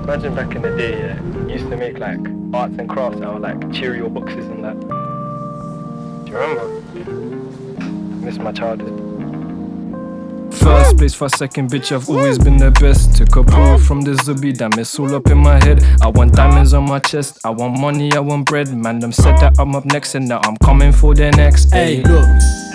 Imagine back in the day, yeah, you used to make like arts and crafts out of like Cheerio boxes and that. Do you remember? Miss my childhood. First place for second, bitch, I've always been the best. Took a pull from the Zubi, damn, it's all up in my head. I want diamonds on my chest, I want money, I want bread. Man, them said that I'm up next and now I'm coming for their next. Hey, look,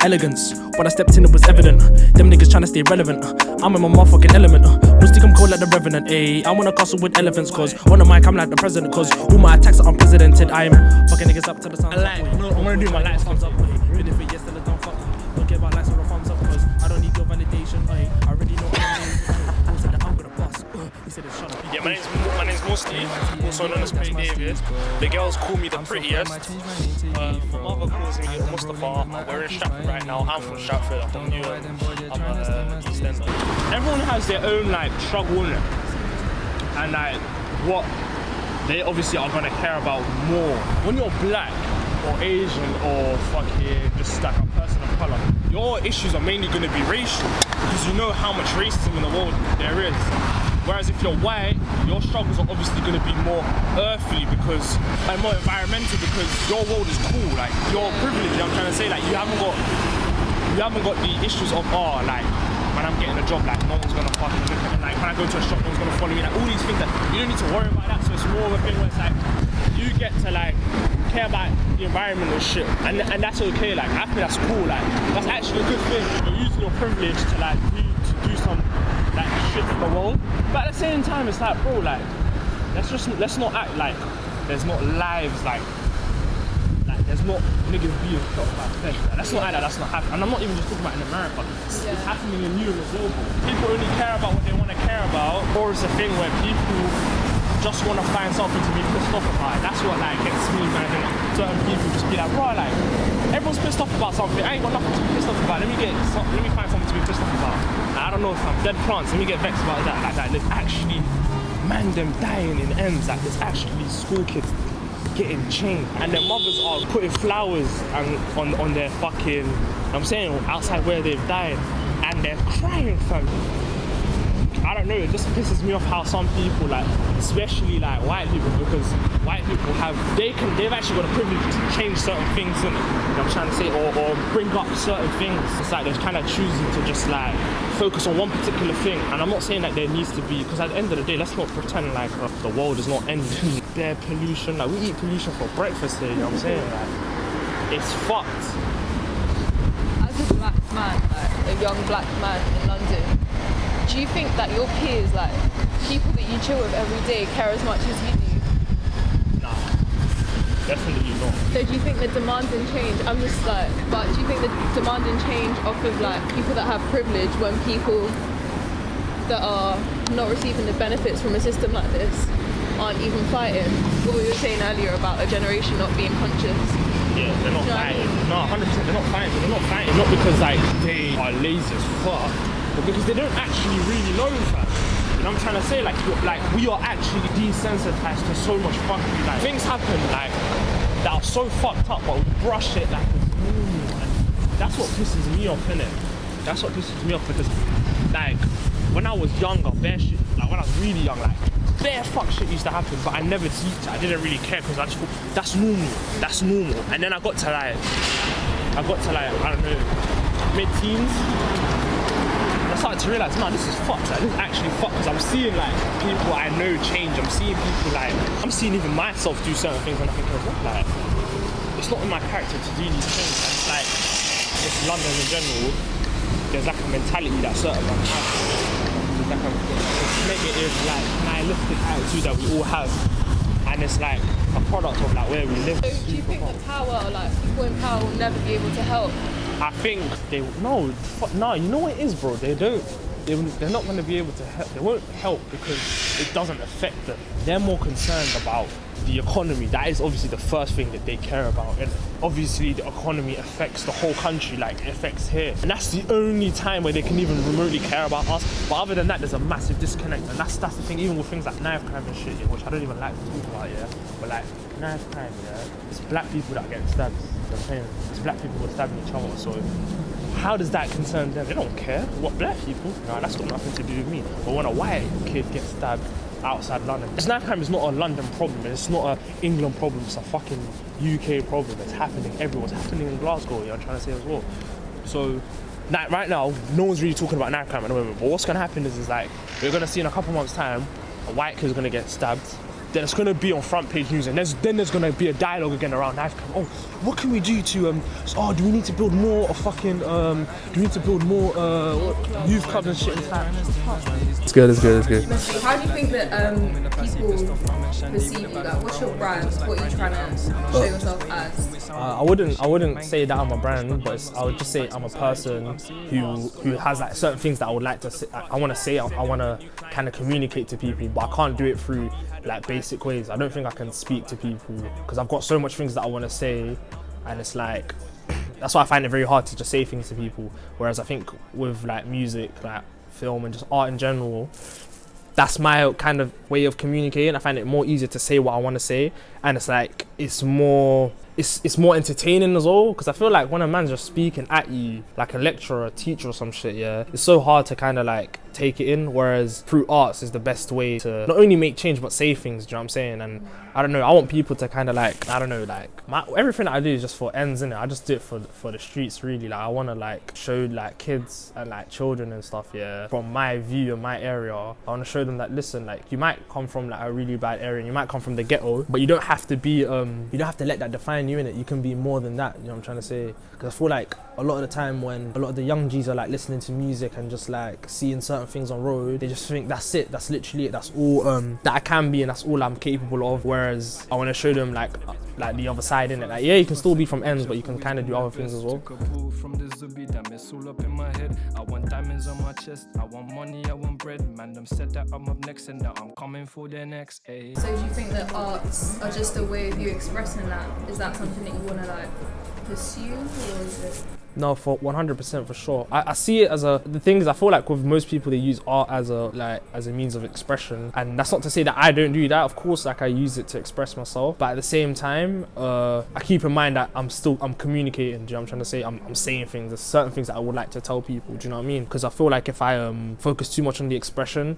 elegance. When I stepped in, it was evident. Them niggas tryna stay relevant. I'm in my motherfucking element. Must I'm cold like the Revenant. Ayy, I wanna castle with elephants, cause on the mic I'm like the president, cause all my attacks are unprecedented. I'm fucking niggas up to the sun. I wanna do my lights thumbs up. Even if it yes, then don't fuck. Don't care about lights or a thumbs up, cause I don't need your validation. I already know I'm said that I'm gonna bust. He said it's shut up. Yeah, my name's MUSTI, also known as Pretty David. The girls call me the prettiest. My mother calls me Mustafa. We're in Stratford right now. I'm from Stratford. I'm from Newham. I'm an Eastendur. Everyone has their own like struggle in it, and like what they obviously are gonna care about more. When you're black or Asian or fucking just like a person of color, your issues are mainly gonna be racial because you know how much racism in the world there is. Whereas if you're white, your struggles are obviously going to be more earthly because, and more environmental because your world is cool. Like you're privileged. I'm trying to say like you haven't got the issues of like when I'm getting a job, like no one's gonna fucking look at me. Like when I go to a shop, no one's gonna follow me. Like all these things that you don't need to worry about that. So it's more of a thing where it's like you get to like care about the environment and shit, and that's okay. Like I think that's cool. Like that's actually a good thing. You're using your privilege to like do some like shit for the world, but at the same time it's like, bro, like let's not act like there's not lives like there's not niggas being shot by feds. Like, let's not act like that's not happening. And I'm not even just talking about in America, it's happening in Europe as well. People only care about what they want to care about, or it's a thing where people just want to find something to be pissed off about. That's what like gets me, man. And certain people just be like, bro, like everyone's pissed off about something. I ain't got nothing to be pissed off about. Let me find something to be pissed off about. I don't know if I'm dead plants. Let me get vexed about that. Like there's actually man them dying in ends. Like there's actually school kids getting chained, and their mothers are putting flowers on their fucking, I'm saying, outside where they've died, and they're crying, fam. I don't know, it just pisses me off how some people, like, especially like white people, because white people they've actually got a privilege to change certain things, innit? You know what I'm trying to say, or bring up certain things. It's like they're kind of choosing to just like focus on one particular thing, and I'm not saying that there needs to be, because at the end of the day, let's not pretend like the world is not ending. There's pollution, like we eat pollution for breakfast here, you know what I'm saying? Like, it's fucked. As a black man, like a young black man in London, do you think that your peers, like people that you chill with every day, care as much as you do? Nah, definitely not. So do you think the demands and change, I'm just like, but do you think the demand and change off of like people that have privilege when people that are not receiving the benefits from a system like this aren't even fighting? What we were saying earlier about a generation not being conscious. Yeah, they're not fighting. No, 100%, they're not fighting. They're not fighting. Not because like they are lazy as fuck, but because they don't actually really know, fam. You know what I'm trying to say? Like we are actually desensitized to so much fucking like things happen like that are so fucked up, but we brush it like it's normal. And that's what pisses me off, innit? That's what pisses me off, because like when I was younger, bare shit, like when I was really young, like bare fuck shit used to happen, but I never teach. I didn't really care because I just thought that's normal. That's normal. And then I got to like I don't know, mid-teens. I started to realise, no, this is fucked. Like, this is actually fucked, because I'm seeing like people I know change. I'm seeing people like, I'm seeing even myself do certain things, and I think, what? Like, it's not in my character to do these things. It's like, just London in general, there's like a mentality that certain ones have. There's like a negative, like nihilistic attitude that we all have, and it's like a product of like where we live. So do you think the power, like people in power, will never be able to help? I think you know what it is, bro. They're not going to be able to help. They won't help because it doesn't affect them. They're more concerned about the economy. That is obviously the first thing that they care about. And obviously the economy affects the whole country, like it affects here. And that's the only time where they can even remotely care about us. But other than that, there's a massive disconnect. And that's the thing, even with things like knife crime and shit, yeah, which I don't even like to talk about, yeah. But like knife crime, yeah, it's black people that get stabbed. I'm saying it's black people who are stabbing each other. So how does that concern them? They don't care. What, black people? No, that's got nothing to do with me. But when a white kid gets stabbed, outside London. This knife crime is not a London problem, it's not a England problem, it's a fucking UK problem. It's happening everywhere. It's happening in Glasgow, I'm trying to say as well. So right now, no one's really talking about knife crime at the moment, but what's gonna happen is like, we're gonna see in a couple months' time, a white kid's gonna get stabbed, then it's gonna be on front page news, and then there's gonna be a dialogue again around knife crime. Oh, what can we do to do we need to build more fucking do we need to build more youth clubs and shit? It's good, it's good, it's good. How do you think that people perceive you? Like, what's your brand? What are you trying to show yourself as? I wouldn't say that I'm a brand, but I would just say I'm a person who has like certain things that I would like to say. I want to say, I want to kind of communicate to people, but I can't do it through like basic ways. I don't think I can speak to people because I've got so much things that I want to say, and it's like that's why I find it very hard to just say things to people. Whereas I think with like music, like film and just art in general, that's my kind of way of communicating. I find it more easier to say what I want to say, and it's like it's more entertaining as well, because I feel like when a man's just speaking at you like a lecturer or a teacher or some shit, yeah, it's so hard to kind of like take it in, whereas through arts is the best way to not only make change but say things, do you know what I'm saying? And I don't know, I want people to kind of like, I don't know, like everything that I do is just for ends, innit? I just do it for the streets, really. Like I want to like show like kids and like children and stuff, yeah, from my view and my area. I want to show them that, listen, like you might come from like a really bad area and you might come from the ghetto, but you don't have to be you don't have to let that define you, innit? You can be more than that, you know what I'm trying to say? Because I feel like a lot of the time when a lot of the young G's are like listening to music and just like seeing certain things on road, they just think that's it, that's literally it, that's all that I can be and that's all I'm capable of. Whereas I want to show them like the other side, innit? Like, yeah, you can still be from ends, but you can kind of do other things as well. From the Zubi, damn, it's all up in my head. I want diamonds on my chest, I want money, I want bread. Man, them said that I'm up next and now I'm coming for their next, ayy. So do you think that arts are just a way of you expressing that? Is that something that you want to like pursue, or is it? No, for 100% for sure. I see it as the thing is, I feel like with most people they use art as a means of expression, and that's not to say that I don't do that. Of course, like I use it to express myself, but at the same time, I keep in mind that I'm communicating. Do you know what I'm trying to say? I'm saying things. There's certain things that I would like to tell people. Do you know what I mean? Because I feel like if I focus too much on the expression,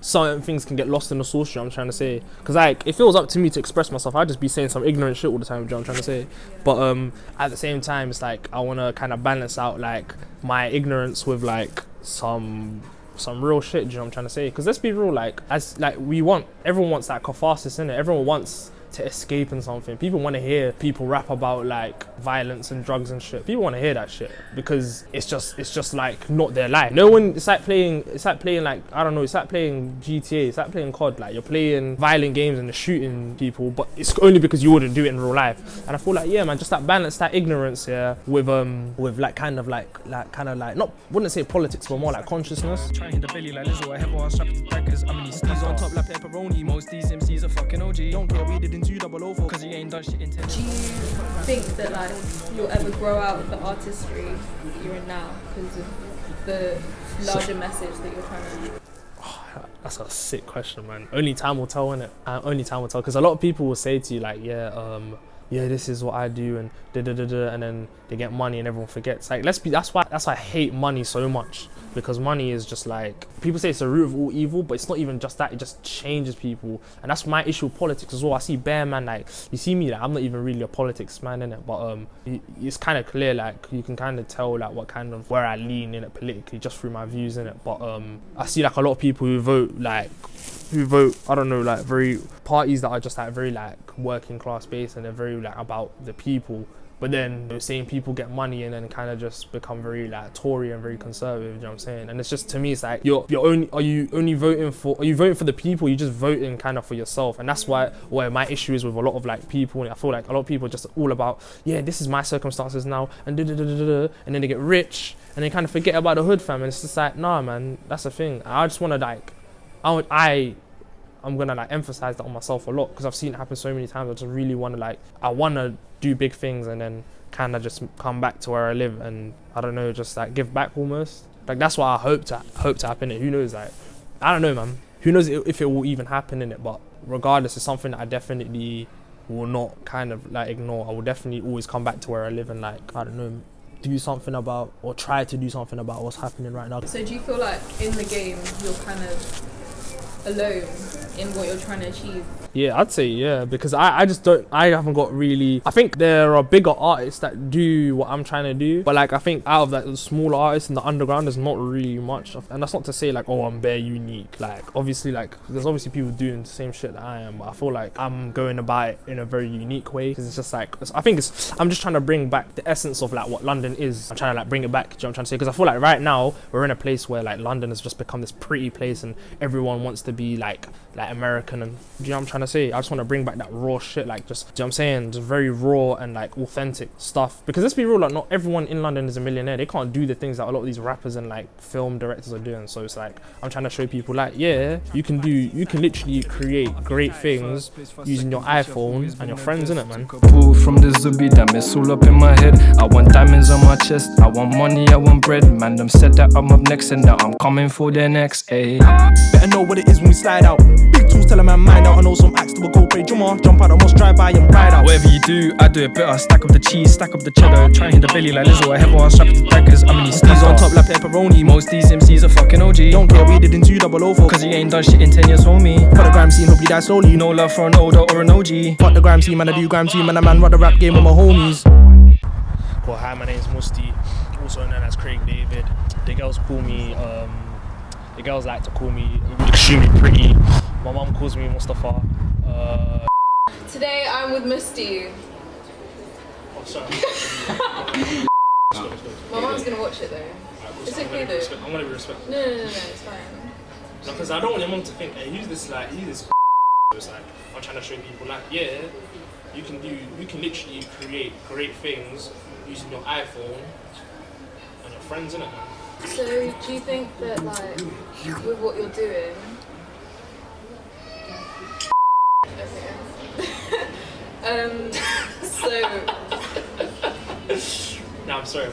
certain things can get lost in the sauce. Do you know what I'm trying to say? Because like if it was up to me to express myself, I'd just be saying some ignorant shit all the time. Do you know what I'm trying to say? But at the same time, it's like I want to kind of balance out like my ignorance with like some real shit, do you know what I'm trying to say? Because let's be real, like as like everyone wants that catharsis, innit? Everyone wants to escape in something. People want to hear people rap about like violence and drugs and shit. People want to hear that shit because it's just like not their life. No one, it's like playing like, I don't know, it's like playing GTA, it's like playing COD. Like you're playing violent games and you're shooting people, but it's only because you wouldn't do it in real life. And I feel like, yeah man, just that balance, that ignorance here with like kind of like not, wouldn't say politics, but more like consciousness. Try and hit the belly like Lizzo, I have one strap to daggers. I'm in these skis on top like pepperoni. Most these MCs are fucking OG. Don't care, we didn't 2004 because he ain't done shit in 10. Do you think that like you'll ever grow out of the artistry that you're in now because of the larger message that you're trying to? That's a sick question, man. Only time will tell, innit? Only time will tell, because a lot of people will say to you like, yeah, this is what I do, and and then they get money and everyone forgets. Like, that's why I hate money so much, because money is just like, people say it's the root of all evil, but it's not even just that, it just changes people. And that's my issue with politics as well. I see bare man, like, you see me, like, I'm not even really a politics man, innit? But it's kind of clear, like, you can kind of tell like what kind of, where I lean in it politically just through my views, innit? But I see like a lot of people who vote, I don't know, like very parties that are just like very like working class based, and they're very like about the people. But then those same people get money and then kind of just become very like Tory and very conservative, you know what I'm saying? And it's just, to me, it's like, are you voting for the people? You're just voting kind of for yourself. And that's where my issue is with a lot of like people. And I feel like a lot of people are just all about, yeah, this is my circumstances now, and and then they get rich and they kind of forget about the hood, fam. And it's just like, nah, man, that's the thing. I just want to like, I'm gonna like emphasize that on myself a lot, because I've seen it happen so many times. I just really want to like, I want to do big things and then kind of just come back to where I live and, I don't know, just like give back almost. Like that's what I hope to happen. Who knows, like, I don't know, man. Who knows if it will even happen in it, but regardless, it's something that I definitely will not kind of like ignore. I will definitely always come back to where I live and like, I don't know, do something about, or try to do something about what's happening right now. So do you feel like in the game you're kind of alone in what you're trying to achieve? Yeah, I'd say yeah, because I just don't, I haven't got really, I think there are bigger artists that do what I'm trying to do, but like I think out of like the smaller artists in the underground, there's not really much of, and that's not to say like, oh, I'm bare unique. Like obviously, like there's obviously people doing the same shit that I am, but I feel like I'm going about it in a very unique way, because it's just like, I think I'm just trying to bring back the essence of like what London is. I'm trying to like bring it back, do you know what I'm trying to say? Because I feel like right now we're in a place where like London has just become this pretty place and everyone wants to be like American, and do you know what I'm trying to say? I just want to bring back that raw shit, like just, do you know what I'm saying, just very raw and like authentic stuff. Because let's be real, like not everyone in London is a millionaire. They can't do the things that a lot of these rappers and like film directors are doing. So it's like I'm trying to show people like, yeah, you can literally create great things using your iPhone and your friends, innit, man. Pull from the Zubi, damn, it's all up in my head. I want diamonds on my chest, I want money, I want bread. Man, them said that I'm up next and that I'm coming for their next, ayy. Better know what it is when we slide out. Big tools tell a man mind out. I know some acts to a go pay drummer. Jump out, almost drive by and ride out. Whatever you do, I do it better. Stack up the cheese, stack up the cheddar. Try and hit the belly like Lizzo. I have one strap to daggers. I'm in these These on top like pepperoni. Most these MCs are fucking OG. Don't care, we did in 2004. Cause you ain't done shit in 10 years, homie. For the gram scene, hope you die slowly. No love for an older or an OG. Fuck the gram scene, man, I do gram scene. Man, I man run the rap game with my homies. Well, hi, my name's MUSTI, also known as Craig David. The girls call me, the girls like to call me extremely pretty. My mum calls me Mustafa. Today I'm with MUSTI. Oh, sorry. My mum's gonna watch it though. It's okay though. I'm gonna be respectful. No, it's fine. No, because I don't want your mum to think, hey, who's this like, who's this? It's like, I'm trying to show people like, yeah, you can literally create great things using your iPhone and your friends, innit, man? So do you think that like with what you're doing? Okay. So No, I'm sorry.